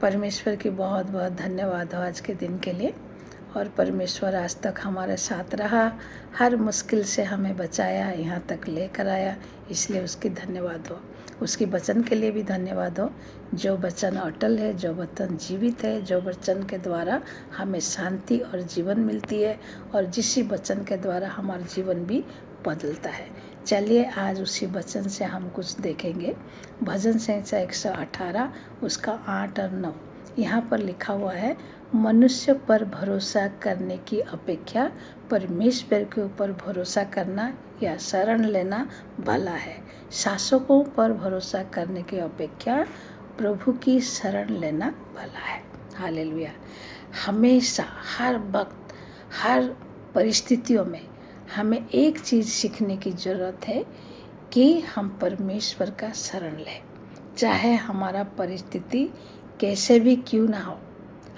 परमेश्वर की बहुत बहुत धन्यवाद हो आज के दिन के लिए। और परमेश्वर आज तक हमारे साथ रहा, हर मुश्किल से हमें बचाया, यहाँ तक लेकर आया, इसलिए उसकी धन्यवाद हो। उसकी वचन के लिए भी धन्यवाद हो, जो वचन अटल है, जो वचन जीवित है, जो वचन के द्वारा हमें शांति और जीवन मिलती है, और जिस वचन के द्वारा हमारा जीवन भी बदलता है। चलिए आज उसी वचन से हम कुछ देखेंगे। भजन संहिता 118 उसका 8 और 9 यहाँ पर लिखा हुआ है, मनुष्य पर भरोसा करने की अपेक्षा परमेश्वर के ऊपर भरोसा करना या शरण लेना भला है। शासकों पर भरोसा करने की अपेक्षा प्रभु की शरण लेना भला है। हालेलुया। हमेशा, हर वक्त, हर परिस्थितियों में हमें एक चीज़ सीखने की ज़रूरत है कि हम परमेश्वर का शरण लें। चाहे हमारा परिस्थिति कैसे भी क्यों ना हो,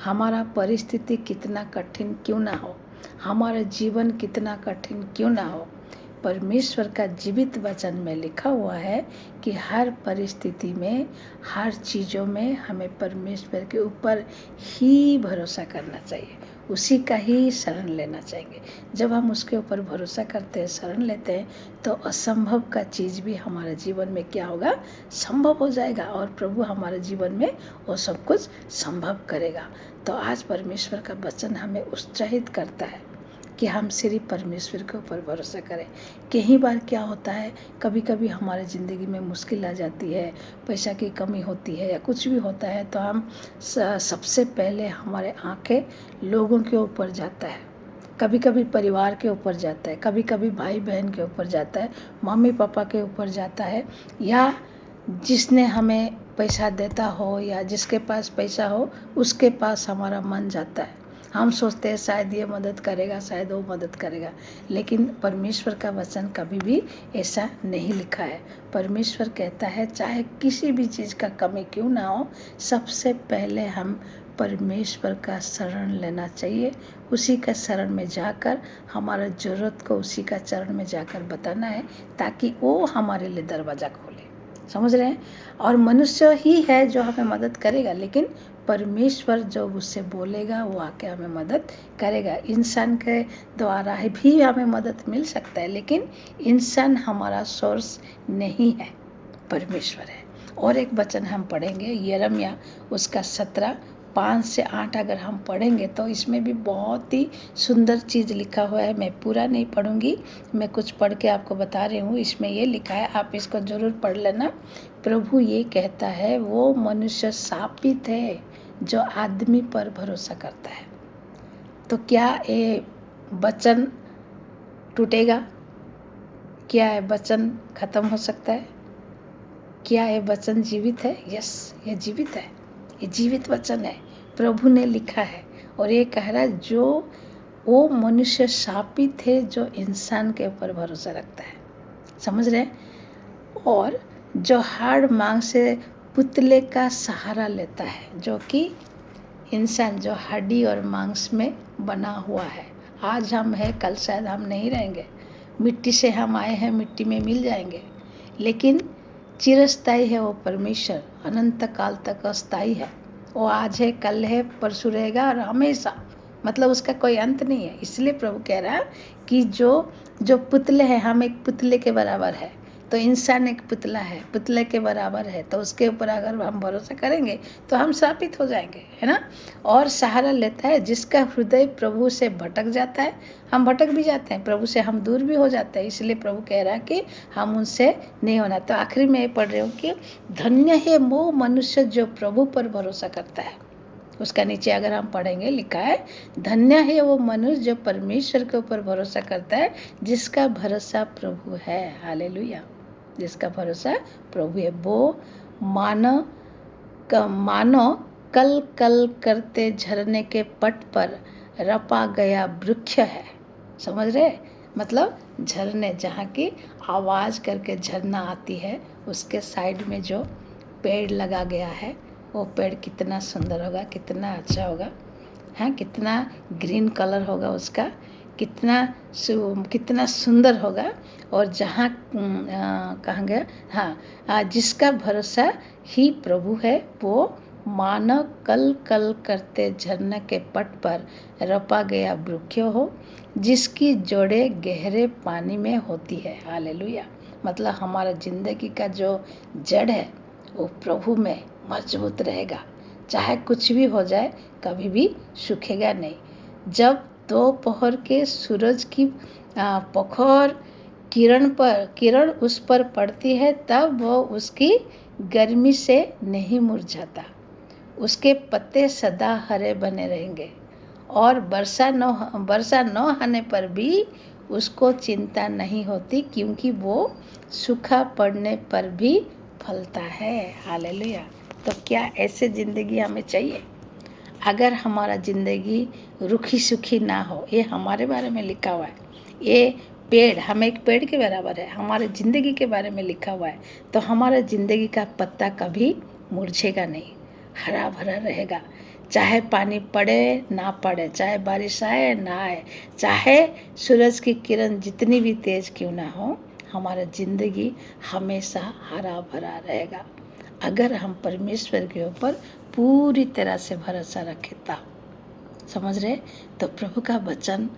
हमारा परिस्थिति कितना कठिन क्यों ना हो, हमारा जीवन कितना कठिन क्यों ना हो, परमेश्वर का जीवित वचन में लिखा हुआ है कि हर परिस्थिति में, हर चीज़ों में हमें परमेश्वर के ऊपर ही भरोसा करना चाहिए, उसी का ही शरण लेना चाहिए। जब हम उसके ऊपर भरोसा करते हैं, शरण लेते हैं, तो असंभव का चीज़ भी हमारे जीवन में क्या होगा, संभव हो जाएगा, और प्रभु हमारे जीवन में वो सब कुछ संभव करेगा। तो आज परमेश्वर का वचन हमें उत्साहित करता है कि हम सिर्फ परमेश्वर के ऊपर भरोसा करें। कई बार क्या होता है, कभी कभी हमारे ज़िंदगी में मुश्किल आ जाती है, पैसा की कमी होती है या कुछ भी होता है, तो हम सबसे पहले हमारे आंखें लोगों के ऊपर जाता है, कभी कभी परिवार के ऊपर जाता है, कभी कभी भाई बहन के ऊपर जाता है, मम्मी पापा के ऊपर जाता है, या जिसने हमें पैसा देता हो या जिसके पास पैसा हो उसके पास हमारा मन जाता है। हम सोचते हैं शायद ये मदद करेगा, शायद वो मदद करेगा, लेकिन परमेश्वर का वचन कभी भी ऐसा नहीं लिखा है। परमेश्वर कहता है चाहे किसी भी चीज़ का कमी क्यों ना हो, सबसे पहले हम परमेश्वर का शरण लेना चाहिए। उसी का शरण में जाकर हमारा ज़रूरत को उसी का चरण में जाकर बताना है, ताकि वो हमारे लिए दरवाज़ा खोले। समझ रहे हैं? और मनुष्य ही है जो हमें मदद करेगा, लेकिन परमेश्वर जो उससे बोलेगा वो आके हमें मदद करेगा। इंसान के द्वारा भी हमें मदद मिल सकता है, लेकिन इंसान हमारा सोर्स नहीं है, परमेश्वर है। और एक वचन हम पढ़ेंगे, यिर्मयाह उसका 17, 5 से 8 अगर हम पढ़ेंगे तो इसमें भी बहुत ही सुंदर चीज़ लिखा हुआ है। मैं पूरा नहीं पढ़ूंगी, मैं कुछ पढ़ के आपको बता रही हूँ। इसमें ये लिखा है, आप इसको ज़रूर पढ़ लेना। प्रभु ये कहता है, वो मनुष्य शापित है जो आदमी पर भरोसा करता है। तो क्या ये वचन टूटेगा? क्या ये वचन खत्म हो सकता है? क्या ये वचन जीवित है? यस, ये जीवित है, ये जीवित वचन है, प्रभु ने लिखा है। और ये कह रहा है जो वो मनुष्य शापित है जो इंसान के ऊपर भरोसा रखता है। समझ रहे हैं? और जो हाड़ मांग से पुतले का सहारा लेता है, जो कि इंसान जो हड्डी और मांस में बना हुआ है। आज हम हैं, कल शायद हम नहीं रहेंगे, मिट्टी से हम आए हैं, मिट्टी में मिल जाएंगे, लेकिन चिरस्थायी है वो परमेश्वर, अनंत काल तक अस्थायी है। वो आज है, कल है, परसों रहेगा, और हमेशा, मतलब उसका कोई अंत नहीं है। इसलिए प्रभु कह रहा है कि जो पुतले हैं, हम एक पुतले के बराबर है, तो इंसान एक पुतला है, पुतले के बराबर है, तो उसके ऊपर अगर हम भरोसा करेंगे तो हम शापित हो जाएंगे, है ना। और सहारा लेता है जिसका हृदय प्रभु से भटक जाता है। हम भटक भी जाते हैं, प्रभु से हम दूर भी हो जाते हैं, इसलिए प्रभु कह रहा है कि हम उनसे नहीं होना। तो आखिरी में ये पढ़ रही हूँ कि धन्य है वो मनुष्य जो प्रभु पर भरोसा करता है। उसका नीचे अगर हम पढ़ेंगे, लिखा है, धन्य है वो मनुष्य जो परमेश्वर के ऊपर भरोसा करता है, जिसका भरोसा प्रभु है। हालेलुया। जिसका भरोसा प्रभु है, वो मानो कल कल करते झरने के पट पर रपा गया वृक्ष है। समझ रहे? मतलब झरने, जहाँ की आवाज़ करके झरना आती है, उसके साइड में जो पेड़ लगा गया है, वो पेड़ कितना सुंदर होगा, कितना अच्छा होगा, हाँ, कितना ग्रीन कलर होगा उसका, कितना सुंदर होगा। और जहाँ कहाँ गया, हाँ, जिसका भरोसा ही प्रभु है, वो मानो कल कल करते झरने के पट पर रोपा गया वृक्ष हो, जिसकी जड़ें गहरे पानी में होती है। हालेलुया। मतलब हमारा ज़िंदगी का जो जड़ है वो प्रभु में मजबूत रहेगा, चाहे कुछ भी हो जाए कभी भी सूखेगा नहीं। जब दोपहर के सूरज की प्रखर किरण उस पर पड़ती है तब वो उसकी गर्मी से नहीं मुरझाता। उसके पत्ते सदा हरे बने रहेंगे और वर्षा न होने पर भी उसको चिंता नहीं होती, क्योंकि वो सूखा पड़ने पर भी फलता है। हालेलुया। तो क्या ऐसे ज़िंदगी हमें चाहिए? अगर हमारा ज़िंदगी रूखी सूखी ना हो, ये हमारे बारे में लिखा हुआ है, ये पेड़, हम एक पेड़ के बराबर है, हमारे ज़िंदगी के बारे में लिखा हुआ है, तो हमारा ज़िंदगी का पत्ता कभी मुरझेगा नहीं, हरा भरा रहेगा। चाहे पानी पड़े ना पड़े, चाहे बारिश आए ना आए, चाहे सूरज की किरण जितनी भी तेज़ क्यों ना हो, हमारा ज़िंदगी हमेशा हरा भरा रहेगा अगर हम परमेश्वर के ऊपर पूरी तरह से भरोसा रखें तब। समझ रहे? तो प्रभु का वचन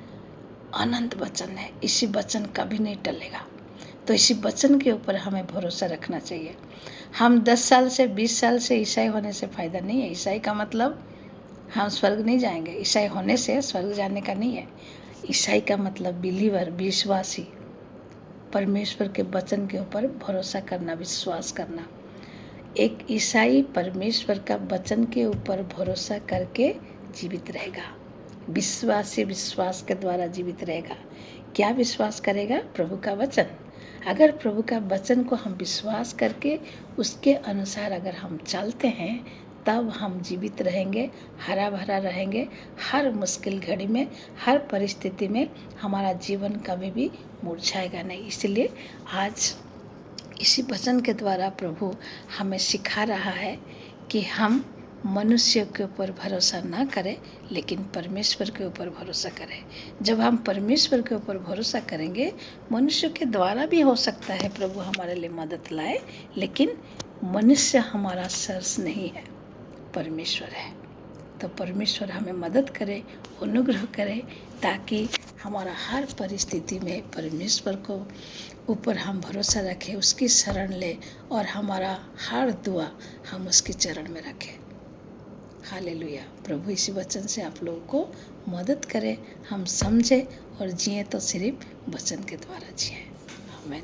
अनंत वचन है, इसी वचन कभी नहीं टलेगा। तो इसी वचन के ऊपर हमें भरोसा रखना चाहिए। हम 10 साल से 20 साल से ईसाई होने से फ़ायदा नहीं है। ईसाई का मतलब हम स्वर्ग नहीं जाएंगे, ईसाई होने से स्वर्ग जाने का नहीं है। ईसाई का मतलब बिलीवर, विश्वासी, परमेश्वर के वचन के ऊपर भरोसा करना, विश्वास करना। एक ईसाई परमेश्वर का वचन के ऊपर भरोसा करके जीवित रहेगा। विश्वासी विश्वास के द्वारा जीवित रहेगा। क्या विश्वास करेगा? प्रभु का वचन। अगर प्रभु का वचन को हम विश्वास करके उसके अनुसार अगर हम चलते हैं, तब हम जीवित रहेंगे, हरा भरा रहेंगे। हर मुश्किल घड़ी में, हर परिस्थिति में हमारा जीवन कभी भी मुरझाएगा नहीं। इसलिए आज इसी वचन के द्वारा प्रभु हमें सिखा रहा है कि हम मनुष्य के ऊपर भरोसा ना करें, लेकिन परमेश्वर के ऊपर भरोसा करें। जब हम परमेश्वर के ऊपर भरोसा करेंगे, मनुष्य के द्वारा भी हो सकता है प्रभु हमारे लिए मदद लाए, लेकिन मनुष्य हमारा सोर्स नहीं है, परमेश्वर है। तो परमेश्वर हमें मदद करे, अनुग्रह करे, ताकि हमारा हर परिस्थिति में परमेश्वर को ऊपर हम भरोसा रखें, उसकी शरण लें और हमारा हर दुआ हम उसके चरण में रखें। हालेलुया। प्रभु इसी वचन से आप लोगों को मदद करे, हम समझें और जिए तो सिर्फ वचन के द्वारा जिए। आमीन।